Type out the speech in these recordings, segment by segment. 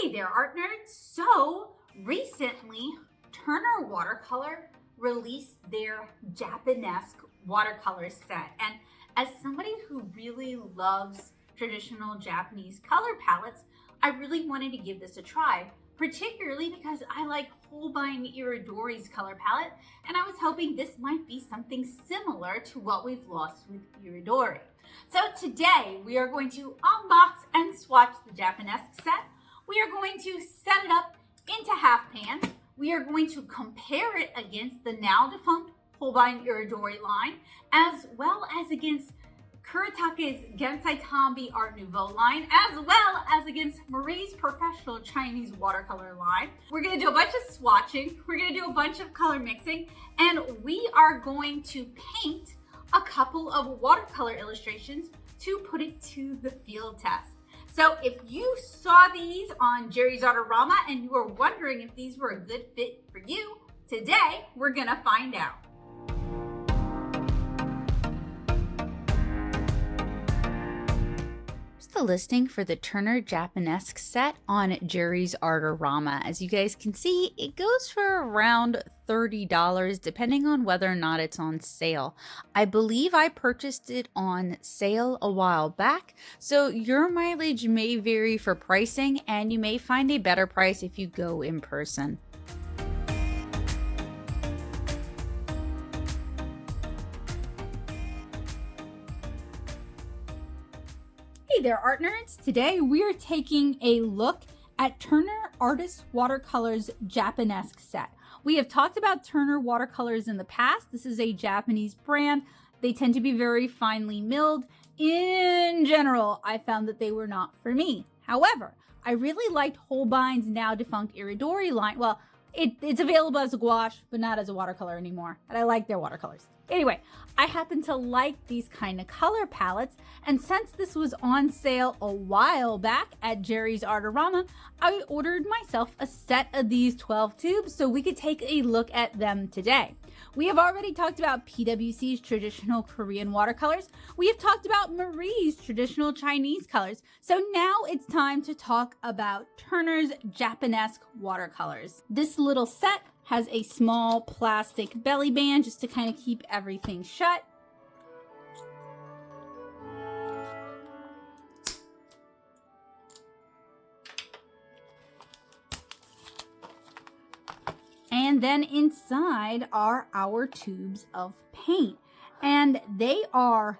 Hey there, art nerds! So recently, Turner Watercolor released their Japanesque Watercolors set. And as somebody who really loves traditional Japanese color palettes, I really wanted to give this a try, particularly because I like Holbein Irodori's color palette, and I was hoping this might be something similar to what we've lost with Irodori. So today we are going to unbox and swatch the Japanesque set. We are going to set it up into half pans. We are going to compare it against the now defunct Holbein Irodori line, as well as against Kuretake's Art Nouveau line, as well as against Marie's professional Chinese watercolor line. We're gonna do a bunch of swatching, we're gonna do a bunch of color mixing, and we are going to paint a couple of watercolor illustrations to put it to the field test. So if you saw these on Jerry's Artorama and you were wondering if these were a good fit for you, today we're gonna find out. The listing for the Turner Japanesque set on Jerry's Artorama. As you guys can see, it goes for around $30 depending on whether or not it's on sale. I believe I purchased it on sale a while back, so your mileage may vary for pricing and you may find a better price if you go in person. Hey there, art nerds! Today we are taking a look at Turner Artist Watercolors Japanesque set. We have talked about Turner Watercolors in the past. This is a Japanese brand. They tend to be very finely milled. In general, I found that they were not for me. However, I really liked Holbein's now defunct Irodori line. Well, it's available as a gouache, but not as a watercolor anymore. And I like their watercolors. Anyway, I happen to like these kind of color palettes, and since this was on sale a while back at Jerry's Artorama, I ordered myself a set of these 12 tubes so we could take a look at them today. We have already talked about PWC's traditional Korean watercolors. We have talked about Marie's traditional Chinese colors. So now it's time to talk about Turner's Japanesque watercolors. This little set has a small plastic belly band just to kind of keep everything shut. And then inside are our tubes of paint, and they are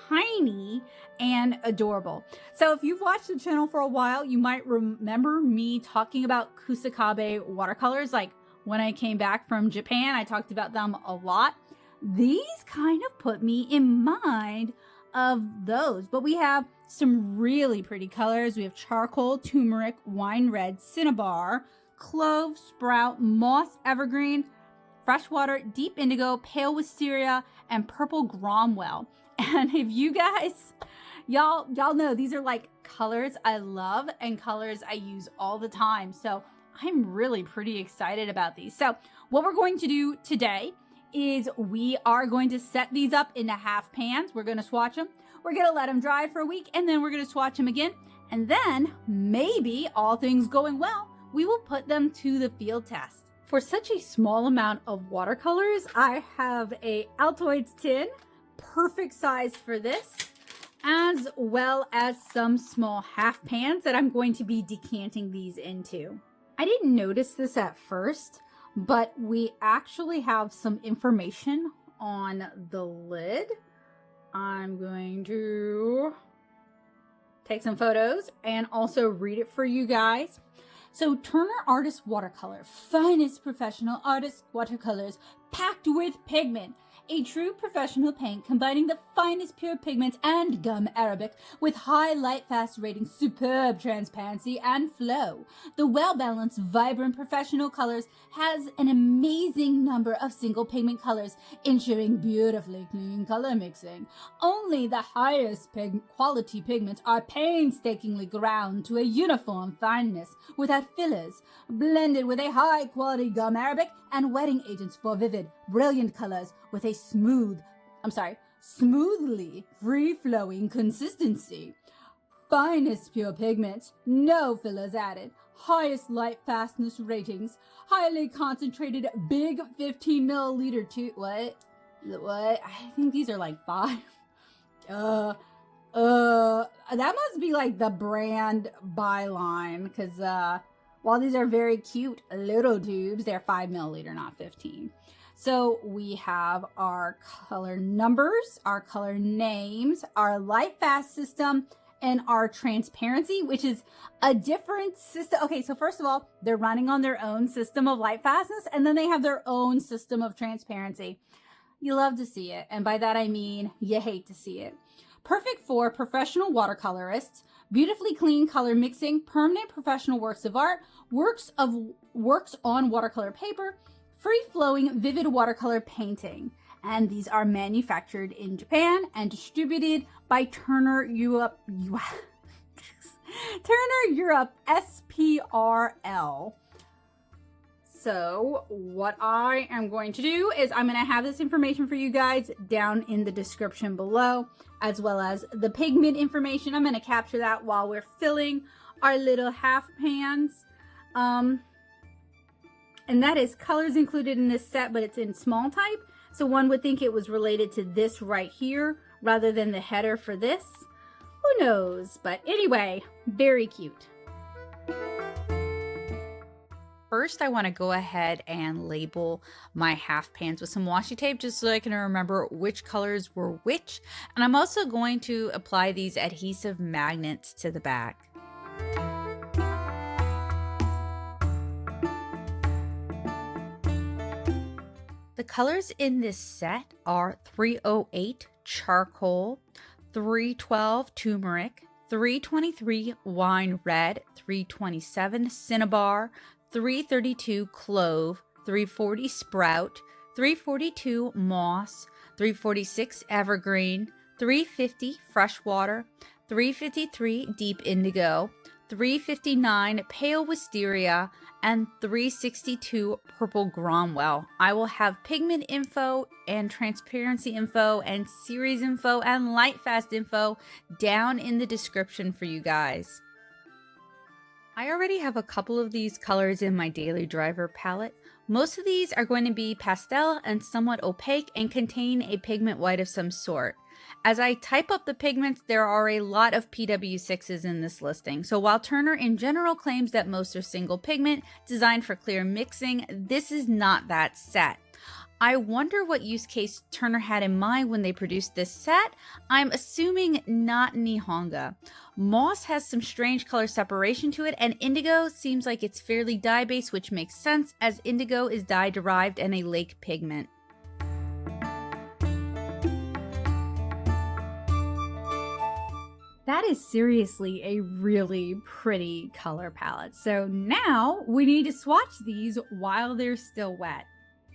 tiny and adorable. So if you've watched the channel for a while, you might remember me talking about Kusakabe watercolors. Like when I came back from Japan, I talked about them a lot. These kind of put me in mind of those, but we have some really pretty colors. We have charcoal, turmeric, wine red, cinnabar, clove, sprout, moss, evergreen, freshwater, deep indigo, pale wisteria, and purple Gromwell. And if you guys, y'all know these are like colors I love and colors I use all the time. So I'm really pretty excited about these. So what we're going to do today is we are going to set these up into half pans. We're going to swatch them. We're going to let them dry for a week, and then we're going to swatch them again. And then maybe, all things going well, we will put them to the field test. For such a small amount of watercolors, I have a Altoids tin, perfect size for this, as well as some small half pans that I'm going to be decanting these into. I didn't notice this at first, but we actually have some information on the lid. I'm going to take some photos and also read it for you guys. So Turner Artist Watercolor, finest professional artist watercolors packed with pigment. A true professional paint combining the finest pure pigments and gum arabic with high light fast rating, superb transparency and flow. The well-balanced, vibrant professional colors has an amazing number of single pigment colors, ensuring beautifully clean color mixing. Only the highest quality pigments are painstakingly ground to a uniform fineness without fillers, blended with a high quality gum arabic and wetting agents for vivid, brilliant colors with a smoothly free-flowing consistency. finest pure pigment, no fillers added, highest light fastness ratings, highly concentrated big 15 milliliter tube. What? I think these are like 5. That must be like the brand byline, because while these are very cute little tubes, they're 5 milliliter, not 15. So we have our color numbers, our color names, our light fast system, and our transparency, which is a different system. Okay, so first of all, they're running on their own system of light fastness, and then they have their own system of transparency. You love to see it, and by that I mean you hate to see it. Perfect for professional watercolorists, beautifully clean color mixing, permanent professional works of art, works on watercolor paper, free-flowing vivid watercolor painting. And these are manufactured in Japan and distributed by Turner Europe SPRL. So what I am going to do is I'm going to have this information for you guys down in the description below, as well as the pigment information. I'm going to capture that while we're filling our little half pans. And that is colors included in this set, but it's in small type. So one would think it was related to this right here rather than the header for this. Who knows? But anyway, very cute. First, I want to go ahead and label my half pans with some washi tape just so I can remember which colors were which. And I'm also going to apply these adhesive magnets to the back. The colors in this set are 308 Charcoal, 312 Tumeric, 323 Wine Red, 327 Cinnabar, 332 Clove, 340 Sprout, 342 Moss, 346 Evergreen, 350 Freshwater, 353 Deep Indigo, 359 Pale Wisteria, and 362 Purple Gromwell. I will have pigment info and transparency info and series info and light fast info down in the description for you guys. I already have a couple of these colors in my Daily Driver palette. Most of these are going to be pastel and somewhat opaque and contain a pigment white of some sort. As I type up the pigments, there are a lot of PW6s in this listing. So while Turner in general claims that most are single pigment designed for clear mixing, this is not that set. I wonder what use case Turner had in mind when they produced this set. I'm assuming not Nihonga. Moss has some strange color separation to it, and Indigo seems like it's fairly dye-based, which makes sense as Indigo is dye-derived and a lake pigment. That is seriously a really pretty color palette. So now we need to swatch these while they're still wet.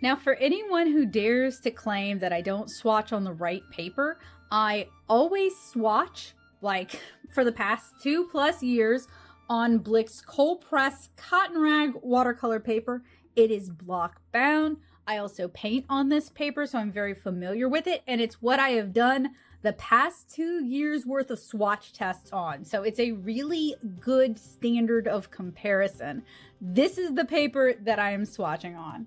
Now, for anyone who dares to claim that I don't swatch on the right paper, I always swatch, like for the past 2+ years, on Blick's cold press cotton rag watercolor paper. It is block bound. I also paint on this paper, so I'm very familiar with it, and it's what I have done the past 2 years worth of swatch tests on. So it's a really good standard of comparison. This is the paper that I am swatching on.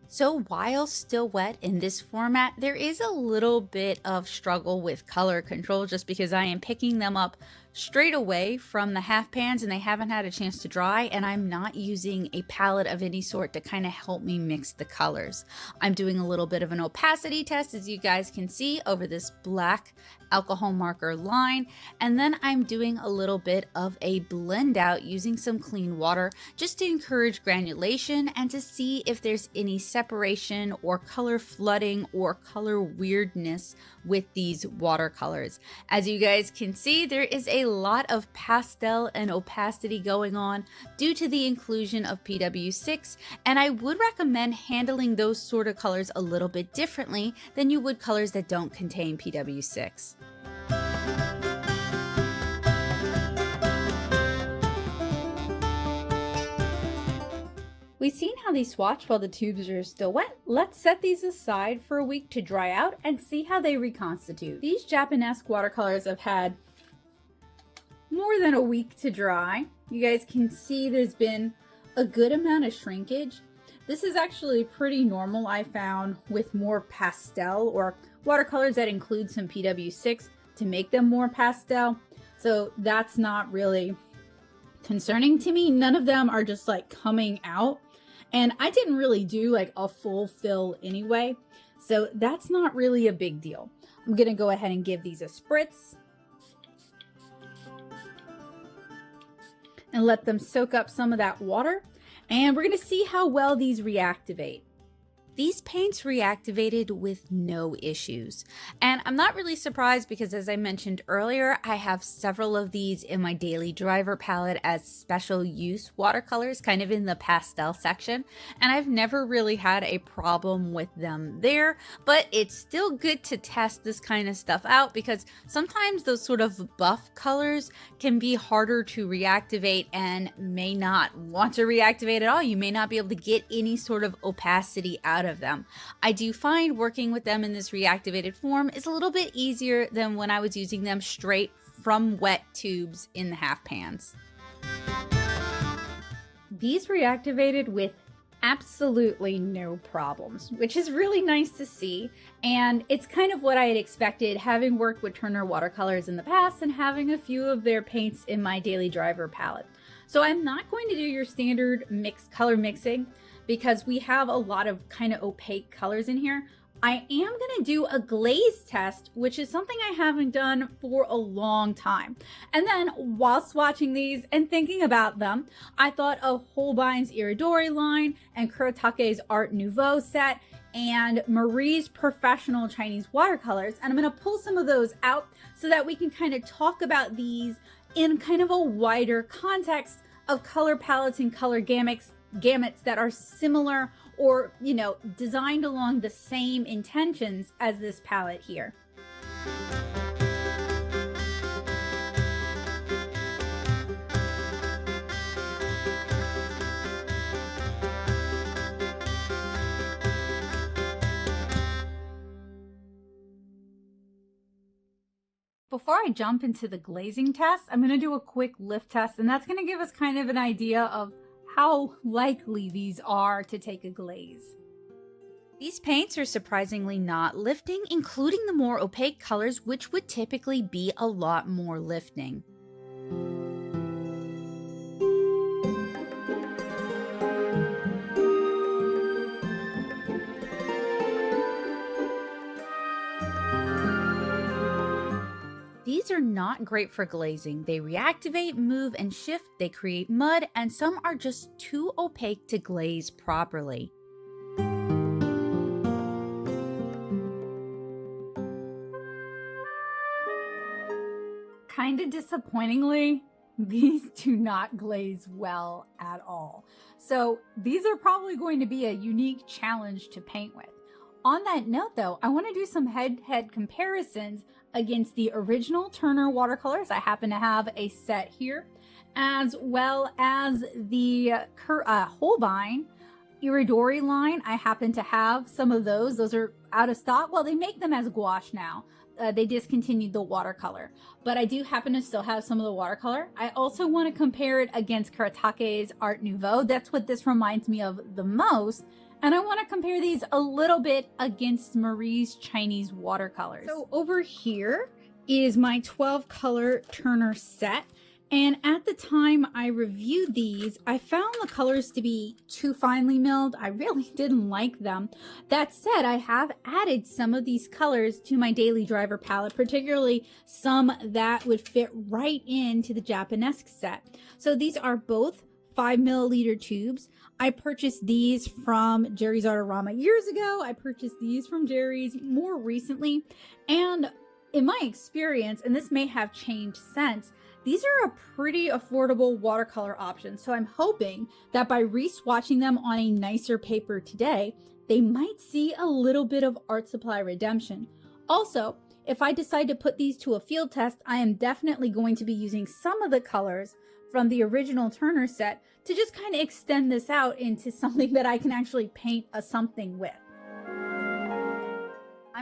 So while still wet in this format, there is a little bit of struggle with color control just because I am picking them up straight away from the half pans and they haven't had a chance to dry, and I'm not using a palette of any sort to kind of help me mix the colors. I'm doing a little bit of an opacity test, as you guys can see, over this black alcohol marker line, and then I'm doing a little bit of a blend out using some clean water just to encourage granulation and to see if there's any separation or color flooding or color weirdness with these watercolors. As you guys can see, there is a lot of pastel and opacity going on due to the inclusion of PW6, and I would recommend handling those sort of colors a little bit differently than you would colors that don't contain PW6. We've seen how they swatch while the tubes are still wet. Let's set these aside for a week to dry out and see how they reconstitute. These Japanesque watercolors have had more than a week to dry. You guys can see there's been a good amount of shrinkage. This is actually pretty normal, I found, with more pastel or watercolors that include some PW6 to make them more pastel. So that's not really concerning to me. None of them are just like coming out. And I didn't really do like a full fill anyway. So that's not really a big deal. I'm gonna go ahead and give these a spritz and let them soak up some of that water. And we're gonna see how well these reactivate. These paints reactivated with no issues. And I'm not really surprised because, as I mentioned earlier, I have several of these in my daily driver palette as special use watercolors, kind of in the pastel section. And I've never really had a problem with them there, but it's still good to test this kind of stuff out because sometimes those sort of buff colors can be harder to reactivate and may not want to reactivate at all. You may not be able to get any sort of opacity out of them. I do find working with them in this reactivated form is a little bit easier than when I was using them straight from wet tubes in the half pans. These reactivated with absolutely no problems, which is really nice to see. And it's kind of what I had expected, having worked with Turner watercolors in the past and having a few of their paints in my daily driver palette. So I'm not going to do your standard color mixing because we have a lot of kind of opaque colors in here. I am going to do a glaze test, which is something I haven't done for a long time. And then while swatching these and thinking about them, I thought of Holbein's Irodori line and Kuretake's Art Nouveau set and Marie's Professional Chinese Watercolors. And I'm going to pull some of those out so that we can kind of talk about these in kind of a wider context of color palettes and color gamuts that are similar or, you know, designed along the same intentions as this palette here. Before I jump into the glazing test, I'm going to do a quick lift test, and that's going to give us kind of an idea of how likely these are to take a glaze. These paints are surprisingly not lifting, including the more opaque colors, which would typically be a lot more lifting. These are not great for glazing. They reactivate, move, and shift, they create mud, and some are just too opaque to glaze properly. Kind of disappointingly, these do not glaze well at all. So these are probably going to be a unique challenge to paint with. On that note though, I want to do some head-to-head comparisons against the original Turner watercolors. I happen to have a set here, as well as the Holbein Irodori line. I happen to have some of those. Those are out of stock. Well, they make them as gouache now. They discontinued the watercolor, but I do happen to still have some of the watercolor. I also want to compare it against Kuretake's Art Nouveau. That's what this reminds me of the most. And I want to compare these a little bit against Marie's Chinese watercolors. So over here is my 12 color Turner set. And at the time I reviewed these, I found the colors to be too finely milled. I really didn't like them. That said, I have added some of these colors to my daily driver palette, particularly some that would fit right into the Japanesque set. So these are both 5 milliliter tubes. I purchased these from Jerry's Artorama years ago. I purchased these from Jerry's more recently. And in my experience, and this may have changed since, these are a pretty affordable watercolor option. So I'm hoping that by re-swatching them on a nicer paper today, they might see a little bit of art supply redemption. Also, if I decide to put these to a field test, I am definitely going to be using some of the colors from the original Turner set to just kind of extend this out into something that I can actually paint a something with.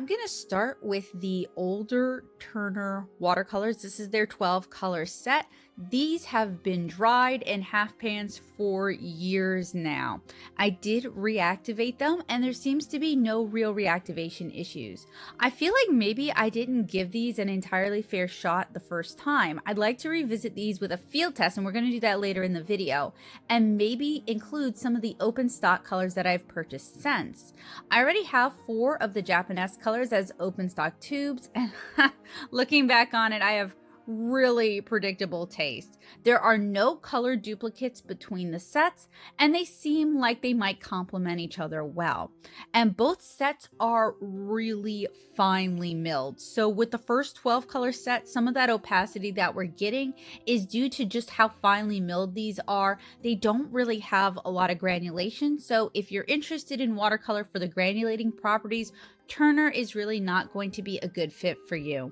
I'm going to start with the older Turner watercolors. This is their 12 color set. These have been dried in half pans for years now. I did reactivate them and there seems to be no real reactivation issues. I feel like maybe I didn't give these an entirely fair shot the first time. I'd like to revisit these with a field test, and we're going to do that later in the video, and maybe include some of the open stock colors that I've purchased since. I already have 4 of the Japanesque colors as open stock tubes, and looking back on it, I have really predictable taste. There are no color duplicates between the sets, and they seem like they might complement each other well. And both sets are really finely milled. So with the first 12 color set, some of that opacity that we're getting is due to just how finely milled these are. They don't really have a lot of granulation. So if you're interested in watercolor for the granulating properties, Turner is really not going to be a good fit for you.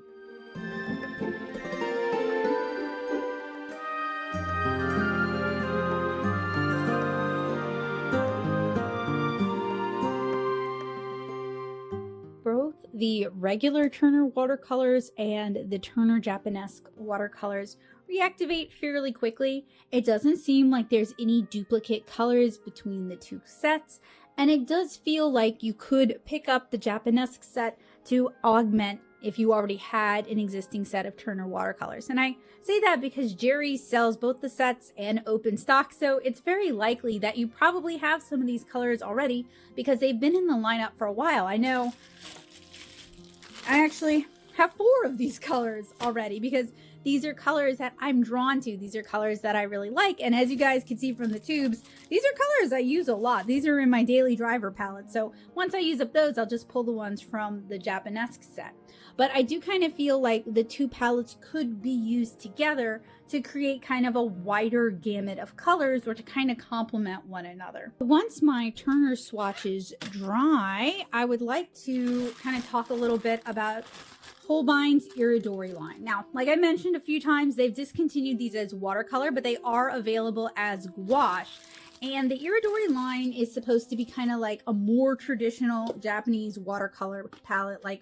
Both the regular Turner watercolors and the Turner Japanesque watercolors reactivate fairly quickly. It doesn't seem like there's any duplicate colors between the 2 sets, and it does feel like you could pick up the Japanesque set to augment if you already had an existing set of Turner watercolors. And I say that because Jerry sells both the sets and open stock, so it's very likely that you probably have some of these colors already because they've been in the lineup for a while. I know I actually have 4 of these colors already because these are colors that I'm drawn to. These are colors that I really like. And as you guys can see from the tubes, these are colors I use a lot. These are in my daily driver palette. So once I use up those, I'll just pull the ones from the Japanesque set. But I do kind of feel like the 2 palettes could be used together to create kind of a wider gamut of colors or to kind of complement one another. Once my Turner swatches dry, I would like to kind of talk a little bit about Holbein's Irodori line. Now, like I mentioned a few times, they've discontinued these as watercolor, but they are available as gouache. And the Irodori line is supposed to be kind of like a more traditional Japanese watercolor palette, like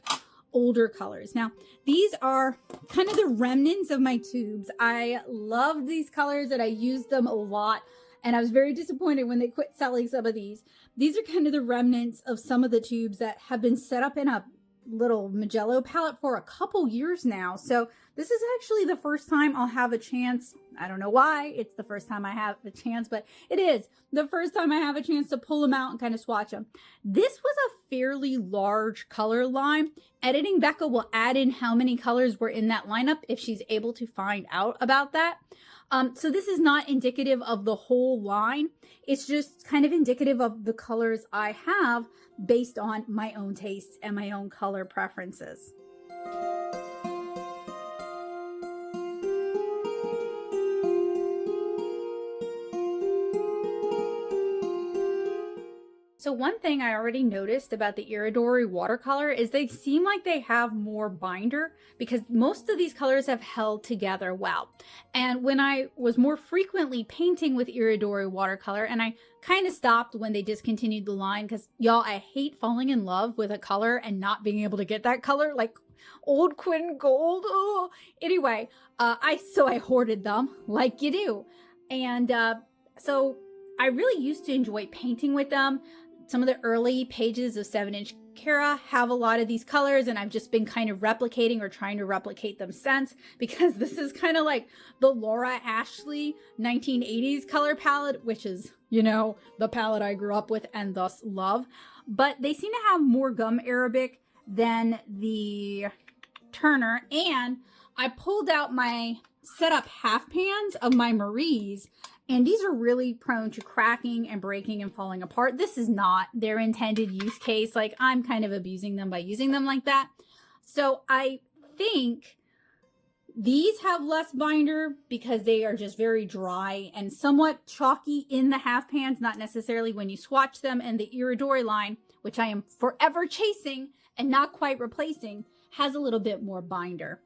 older colors. Now, these are kind of the remnants of my tubes. I love these colors and I used them a lot. And I was very disappointed when they quit selling some of these. These are kind of the remnants of some of the tubes that have been set up in a little Magello palette for a couple years now. So this is actually the first time I'll have a chance. I don't know why it's the first time I have a chance, but it is the first time I have a chance to pull them out and kind of swatch them. This was a fairly large color line. Editing Becca will add in how many colors were in that lineup if she's able to find out about that. So this is not indicative of the whole line. It's just kind of indicative of the colors I have based on my own tastes and my own color preferences. So one thing I already noticed about the Irodori watercolor is they seem like they have more binder because most of these colors have held together well. And when I was more frequently painting with Irodori watercolor, and I kind of stopped when they discontinued the line because y'all, I hate falling in love with a color and not being able to get that color, like old Quinn Gold. Oh, anyway, I hoarded them like you do. And so I really used to enjoy painting with them. Some of the early pages of 7-inch Kara have a lot of these colors, and I've just been kind of replicating or trying to replicate them since, because this is kind of like the Laura Ashley 1980s color palette, which is, you know, the palette I grew up with and thus love. But they seem to have more gum Arabic than the Turner, and I pulled out my setup half pans of my Marie's, and these are really prone to cracking and breaking and falling apart. This is not their intended use case. Like, I'm kind of abusing them by using them like that. So I think these have less binder because they are just very dry and somewhat chalky in the half pans, not necessarily when you swatch them. And the Irodori line, which I am forever chasing and not quite replacing, has a little bit more binder.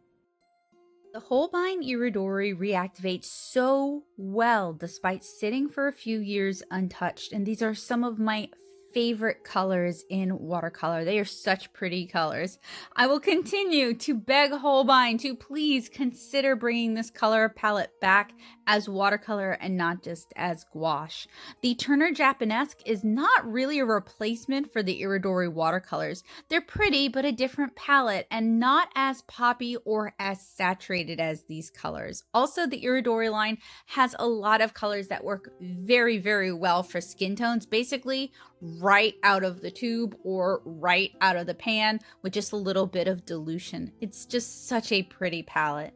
The Holbein Irodori reactivates so well despite sitting for a few years untouched, and these are some of my favorite colors in watercolor. They are such pretty colors. I will continue to beg Holbein to please consider bringing this color palette back as watercolor and not just as gouache. The Turner Japanesque is not really a replacement for the Irodori watercolors. They're pretty, but a different palette and not as poppy or as saturated as these colors. Also, the Irodori line has a lot of colors that work very, very well for skin tones, basically right out of the tube or right out of the pan with just a little bit of dilution. It's just such a pretty palette.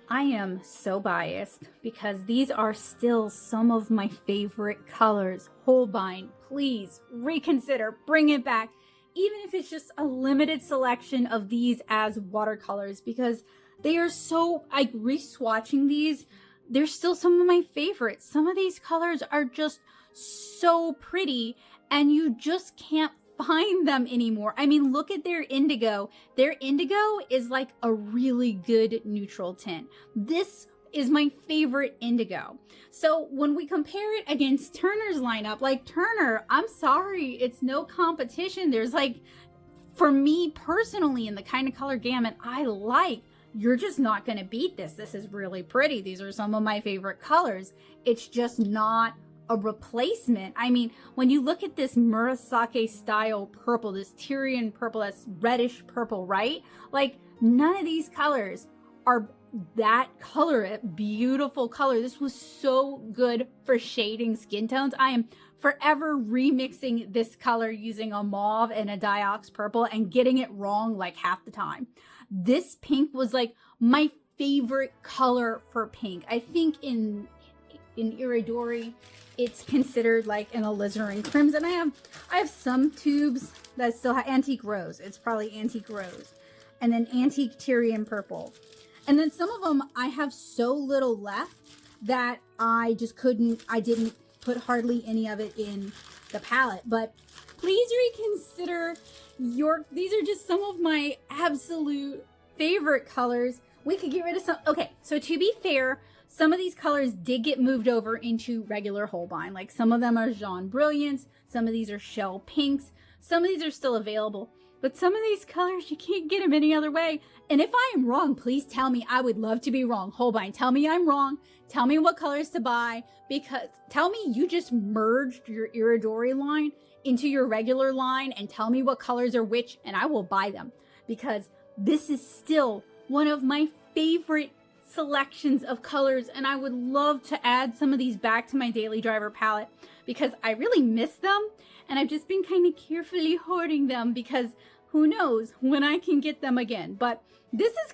I am so biased because these are still some of my favorite colors. Holbein, please reconsider, bring it back, even if it's just a limited selection of these as watercolors, because they are so, like, re-swatching these, they're still some of my favorites. Some of these colors are just so pretty and you just can't find them anymore. I mean, look at their indigo. Their indigo is like a really good neutral tint. This is my favorite indigo. So when we compare it against Turner's lineup, like Turner, I'm sorry, it's no competition. There's like, for me personally, in the kind of color gamut I like, you're just not going to beat this. This is really pretty. These are some of my favorite colors. It's just not a replacement. I mean, when you look at this Murasake style purple, this Tyrian purple, that's reddish purple, right? Like, none of these colors are that color, beautiful color. This was so good for shading skin tones. I am forever remixing this color using a mauve and a Diox purple and getting it wrong like half the time. This pink was like my favorite color for pink. I think in Irodori, it's considered like an alizarin crimson. I have some tubes that still have antique rose. It's probably antique rose. And then antique Tyrian purple. And then some of them I have so little left that I didn't put hardly any of it in the palette. But please reconsider these are just some of my absolute favorite colors. We could get rid of some. Okay, so to be fair, some of these colors did get moved over into regular Holbein. Like some of them are Jaune Brilliance, some of these are Shell Pinks, some of these are still available. But some of these colors, you can't get them any other way. And if I am wrong, please tell me. I would love to be wrong. Holbein, tell me I'm wrong. Tell me what colors to buy. Because tell me you just merged your Irodori line into your regular line and tell me what colors are which and I will buy them. Because this is still one of my favorite selections of colors, and I would love to add some of these back to my daily driver palette because I really miss them, and I've just been kind of carefully hoarding them because who knows when I can get them again. But this is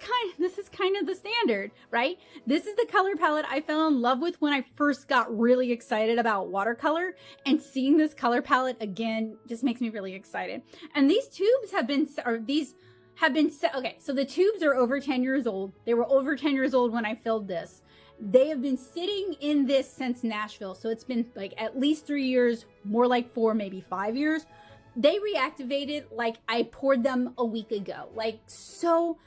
kind of the standard, right? This is the color palette I fell in love with when I first got really excited about watercolor, and seeing this color palette again just makes me really excited. And these tubes have been okay, so the tubes are over 10 years old. They were over 10 years old when I filled this. They have been sitting in this since Nashville. So it's been like at least 3 years, more like 4, maybe 5 years. They reactivated like I poured them a week ago. Like so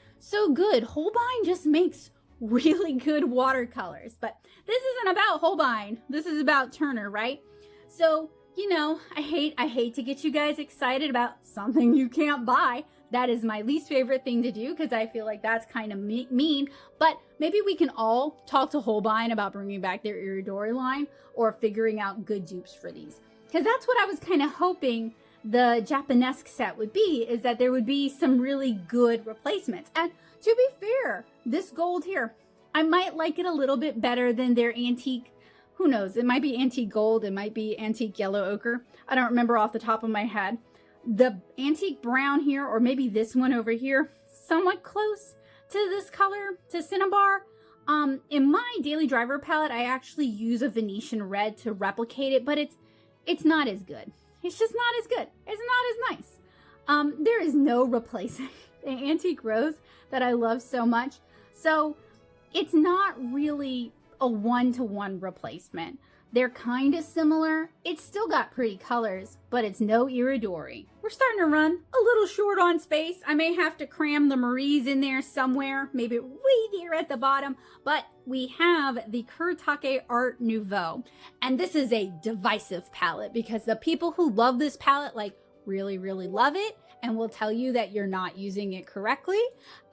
good. Holbein just makes really good watercolors. But this isn't about Holbein. This is about Turner, right? So, you know, I hate to get you guys excited about something you can't buy. That is my least favorite thing to do because I feel like that's kind of mean. But maybe we can all talk to Holbein about bringing back their Irodori line or figuring out good dupes for these. Because that's what I was kind of hoping the Japanesque set would be, is that there would be some really good replacements. And to be fair, this gold here, I might like it a little bit better than their antique. Who knows? It might be antique gold. It might be antique yellow ochre. I don't remember off the top of my head. The antique brown here, or maybe this one over here, somewhat close to this color, to Cinnabar. In my daily driver palette, I actually use a Venetian red to replicate it, but it's not as good. It's just not as good. It's not as nice. There is no replacing the antique rose that I love so much. So it's not really a one-to-one replacement. They're kind of similar. It's still got pretty colors, but it's no Irodori. We're we're starting to run a little short on space. I may have to cram the Maries in there somewhere, maybe way there at the bottom, but we have the Kuretake Art Nouveau. And this is a divisive palette because the people who love this palette, like, really, really love it and will tell you that you're not using it correctly.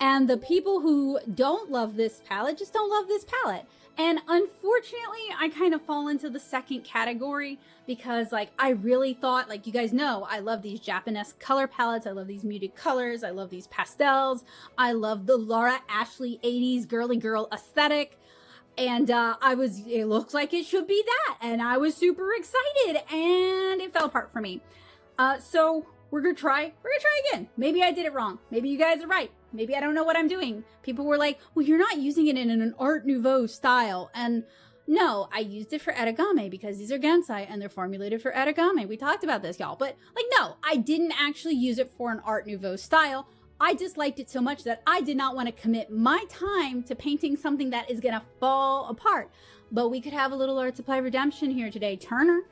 And the people who don't love this palette just don't love this palette. And unfortunately, I kind of fall into the second category because, like, I really thought, like, you guys know, I love these Japanesque color palettes. I love these muted colors. I love these pastels. I love the Laura Ashley 80s girly girl aesthetic. And it looks like it should be that. And I was super excited and it fell apart for me. So we're gonna try again. Maybe I did it wrong. Maybe you guys are right. Maybe I don't know what I'm doing. People were like, well, you're not using it in an Art Nouveau style. And no, I used it for Erigame because these are Gansai and they're formulated for Erigame. We talked about this, y'all. But like, no, I didn't actually use it for an Art Nouveau style. I just liked it so much that I did not want to commit my time to painting something that is gonna fall apart. But we could have a little art supply redemption here today. Turner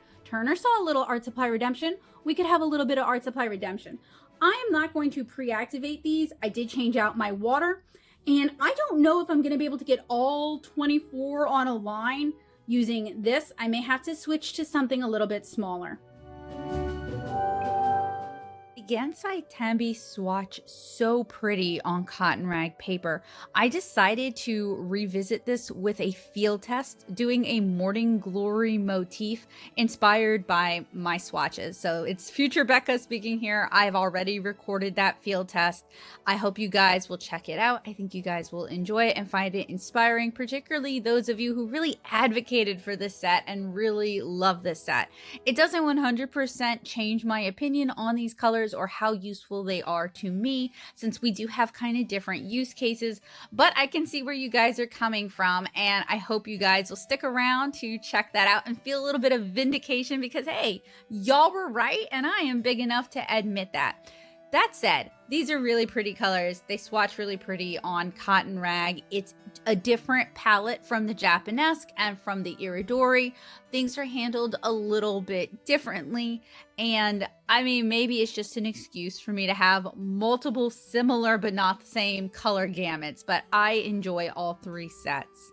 saw a little art supply redemption. We could have a little bit of art supply redemption. I am not going to pre-activate these. I did change out my water, and I don't know if I'm going to be able to get all 24 on a line using this. I may have to switch to something a little bit smaller. The Gansai Tambi swatch so pretty on cotton rag paper. I decided to revisit this with a field test, doing a Morning Glory motif inspired by my swatches. So it's future Becca speaking here. I've already recorded that field test. I hope you guys will check it out. I think you guys will enjoy it and find it inspiring, particularly those of you who really advocated for this set and really love this set. It doesn't 100% change my opinion on these colors or how useful they are to me, since we do have kind of different use cases, but I can see where you guys are coming from, and I hope you guys will stick around to check that out and feel a little bit of vindication because, hey, y'all were right, and I am big enough to admit that. That said, these are really pretty colors. They swatch really pretty on cotton rag. It's a different palette from the Japanesque and from the Irodori. Things are handled a little bit differently. And I mean, maybe it's just an excuse for me to have multiple similar but not the same color gamuts, but I enjoy all three sets.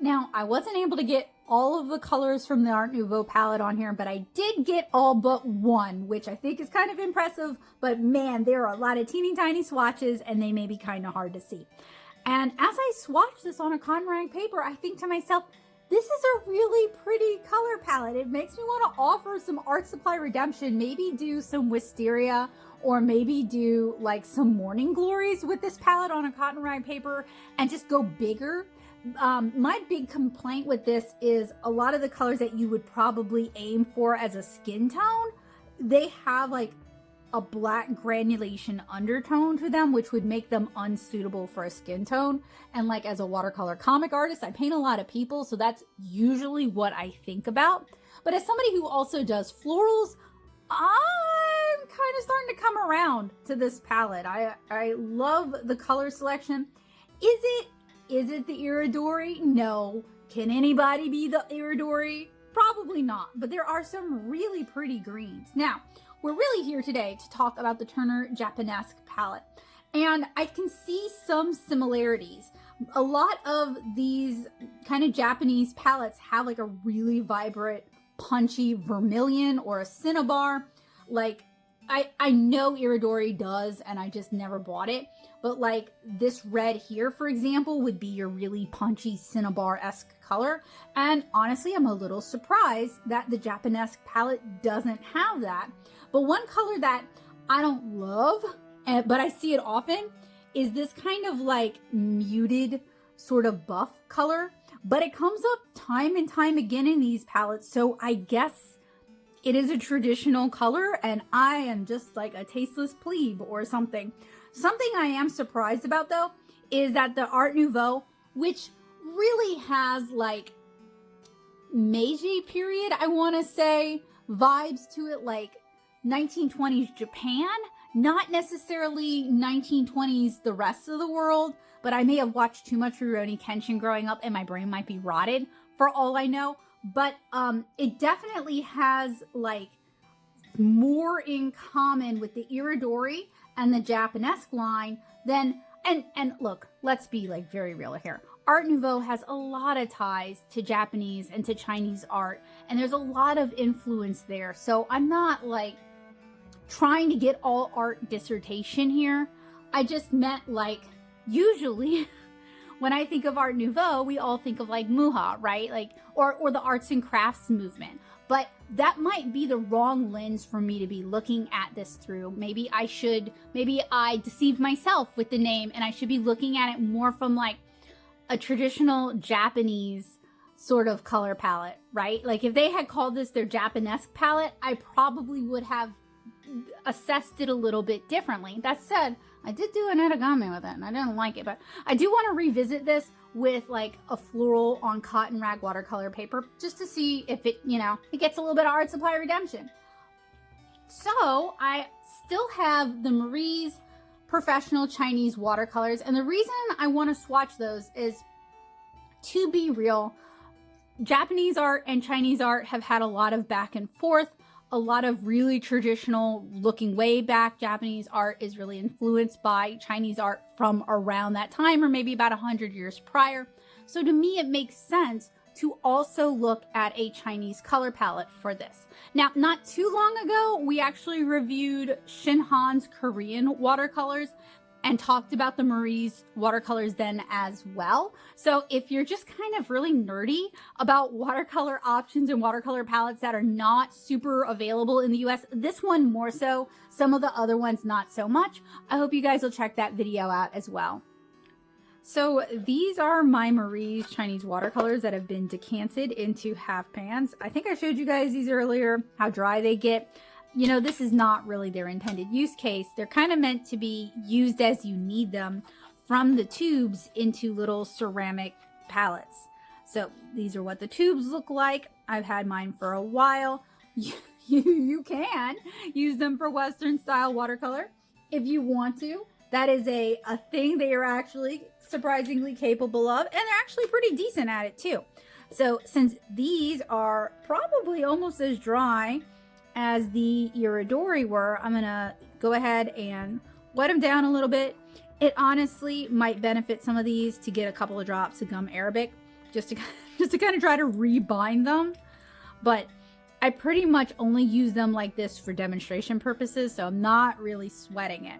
Now, I wasn't able to get all of the colors from the Art Nouveau palette on here, but I did get all but one, which I think is kind of impressive, but man, there are a lot of teeny tiny swatches and they may be kind of hard to see. And as I swatch this on a cotton rag paper, I think to myself, this is a really pretty color palette. It makes me want to offer some art supply redemption, maybe do some Wisteria, or maybe do like some Morning Glories with this palette on a cotton rag paper and just go bigger. My big complaint with this is a lot of the colors that you would probably aim for as a skin tone, they have like a black granulation undertone to them, which would make them unsuitable for a skin tone. And like as a watercolor comic artist, I paint a lot of people, so that's usually what I think about. But as somebody who also does florals, I'm kind of starting to come around to this palette. I love the color selection. Is it the Irodori? No. Can anybody be the Irodori? Probably not, but there are some really pretty greens. Now, we're really here today to talk about the Turner Japanesque palette, and I can see some similarities. A lot of these kind of Japanese palettes have like a really vibrant, punchy vermilion or a cinnabar. Like, I know Irodori does, and I just never bought it. But like this red here, for example, would be your really punchy cinnabar-esque color. And honestly, I'm a little surprised that the Japanesque palette doesn't have that. But one color that I don't love, but I see it often, is this kind of like muted sort of buff color. But it comes up time and time again in these palettes. So I guess it is a traditional color and I am just like a tasteless plebe or something. Something I am surprised about though is that the Art Nouveau, which really has like Meiji period, I want to say, vibes to it like 1920s Japan, not necessarily 1920s the rest of the world, but I may have watched too much Rurouni Kenshin growing up and my brain might be rotted for all I know. But it definitely has like more in common with the Irodori and the Japanesque line than, and look, let's be like very real here. Art Nouveau has a lot of ties to Japanese and to Chinese art, and there's a lot of influence there. So I'm not like trying to get all art dissertation here. I just meant like, usually when I think of Art Nouveau, we all think of like Muha, right? Like, or the arts and crafts movement. But that might be the wrong lens for me to be looking at this through. Maybe I deceived myself with the name and I should be looking at it more from like a traditional Japanese sort of color palette, right? Like if they had called this their Japanesque palette, I probably would have assessed it a little bit differently. That said, I did do an origami with it and I didn't like it, but I do want to revisit this with like a floral on cotton rag watercolor paper just to see if it, you know, it gets a little bit of art supply redemption. So I still have the Marie's Professional Chinese Watercolors, and the reason I want to swatch those is, to be real, Japanese art and Chinese art have had a lot of back and forth. A lot of really traditional, looking way back, Japanese art is really influenced by Chinese art from around that time, or maybe about 100 years prior. So to me, it makes sense to also look at a Chinese color palette for this. Now, not too long ago, we actually reviewed Shinhan's Korean watercolors and talked about the Marie's watercolors then as well. So if you're just kind of really nerdy about watercolor options and watercolor palettes that are not super available in the US, this one more so, some of the other ones not so much, I hope you guys will check that video out as well. So these are my Marie's Chinese watercolors that have been decanted into half pans. I think I showed you guys these earlier, how dry they get. You know, this is not really their intended use case. They're kind of meant to be used as you need them from the tubes into little ceramic palettes. So these are what the tubes look like. I've had mine for a while. You can use them for Western style watercolor if you want to. That is a thing they are actually surprisingly capable of, and they're actually pretty decent at it too. So since these are probably almost as dry as the Irodori were, I'm gonna go ahead and wet them down a little bit. It honestly might benefit some of these to get a couple of drops of gum arabic just to kind of try to rebind them, but I pretty much only use them like this for demonstration purposes, so I'm not really sweating it.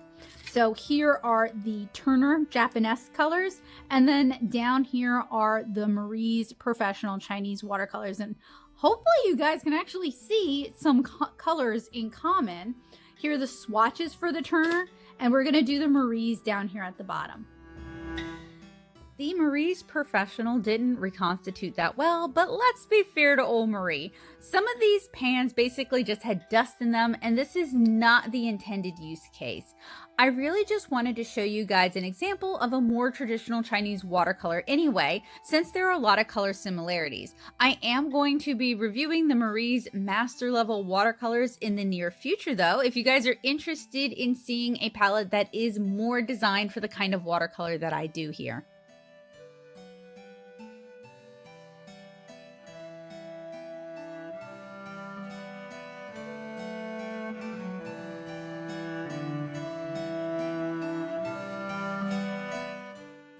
So here are the Turner Japanesque colors, and then down here are the Marie's Professional Chinese Watercolors, and hopefully you guys can actually see some colors in common. Here are the swatches for the Turner, and we're gonna do the Marie's down here at the bottom. The Marie's Professional didn't reconstitute that well, but let's be fair to old Marie. Some of these pans basically just had dust in them, and this is not the intended use case. I really just wanted to show you guys an example of a more traditional Chinese watercolor anyway, since there are a lot of color similarities. I am going to be reviewing the Marie's master level watercolors in the near future though, if you guys are interested in seeing a palette that is more designed for the kind of watercolor that I do here.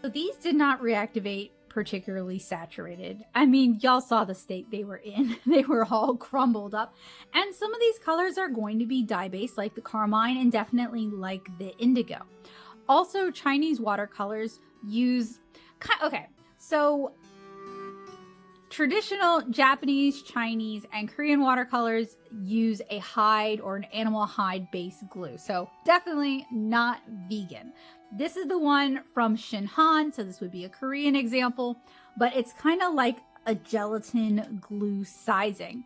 So these did not reactivate particularly saturated. I mean, y'all saw the state they were in. They were all crumbled up. And some of these colors are going to be dye-based like the carmine and definitely like the indigo. Also, Chinese watercolors use... Okay, so traditional Japanese, Chinese, and Korean watercolors use a hide or an animal hide based glue. So definitely not vegan. This is the one from Shinhan, so this would be a Korean example, but it's kind of like a gelatin glue sizing.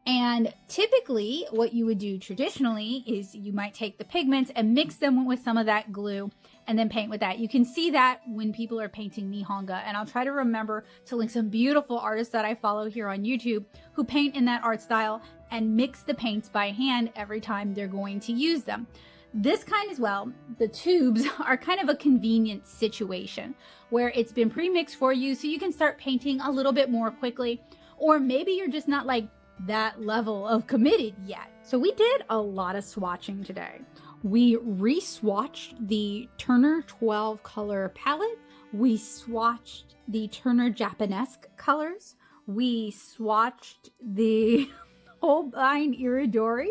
And typically what you would do traditionally is you might take the pigments and mix them with some of that glue and then paint with that. You can see that when people are painting Nihonga, and I'll try to remember to link some beautiful artists that I follow here on YouTube who paint in that art style and mix the paints by hand every time they're going to use them. This kind as well, the tubes are kind of a convenient situation where it's been pre-mixed for you so you can start painting a little bit more quickly, or maybe you're just not like that level of committed yet. So we did a lot of swatching today. We re-swatched the Turner 12 color palette. We swatched the Turner Japanesque colors. We swatched the Holbein Irodori.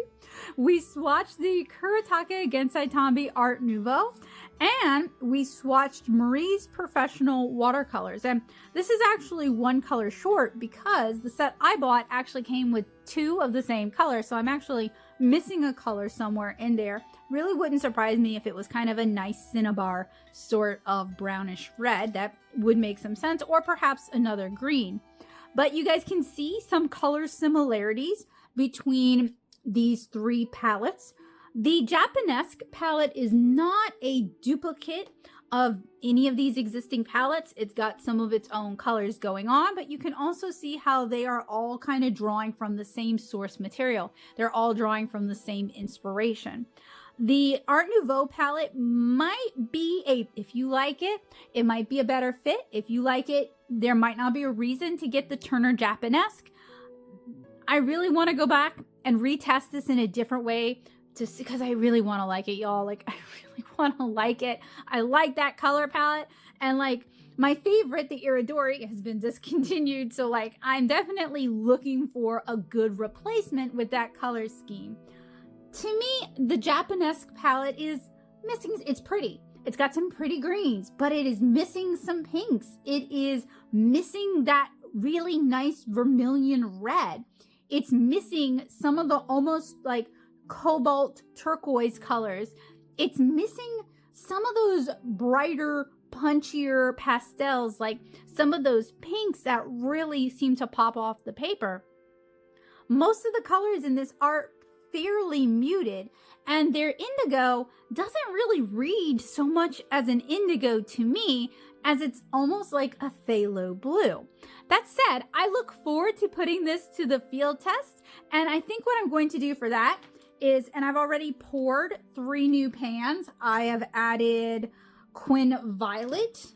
We swatched the Kuretake Art Nouveau. And we swatched Marie's Professional Watercolors. And this is actually one color short because the set I bought actually came with 2 of the same color. So I'm actually missing a color somewhere in there. Really wouldn't surprise me if it was kind of a nice Cinnabar sort of brownish red. That would make some sense, or perhaps another green. But you guys can see some color similarities between these 3 palettes. The Japanesque palette is not a duplicate of any of these existing palettes. It's got some of its own colors going on, but you can also see how they are all kind of drawing from the same source material. They're all drawing from the same inspiration. The Art Nouveau palette might be if you like it, it might be a better fit. If you like it, there might not be a reason to get the Turner Japanesque. I really want to go back and retest this in a different way because I really want to like it, y'all. Like, I really want to like it. I like that color palette, and like my favorite, the Irodori, has been discontinued. So like, I'm definitely looking for a good replacement with that color scheme. To me, the Japanesque palette is missing. It's pretty. It's got some pretty greens, but it is missing some pinks. It is missing that really nice vermilion red. It's missing some of the almost like cobalt turquoise colors. It's missing some of those brighter, punchier pastels, like some of those pinks that really seem to pop off the paper. Most of the colors in this are fairly muted, and their indigo doesn't really read so much as an indigo to me, as it's almost like a phthalo blue. That said, I look forward to putting this to the field test, and I think what I'm going to do for that is, and I've already poured 3 new pans. I have added Quin Violet,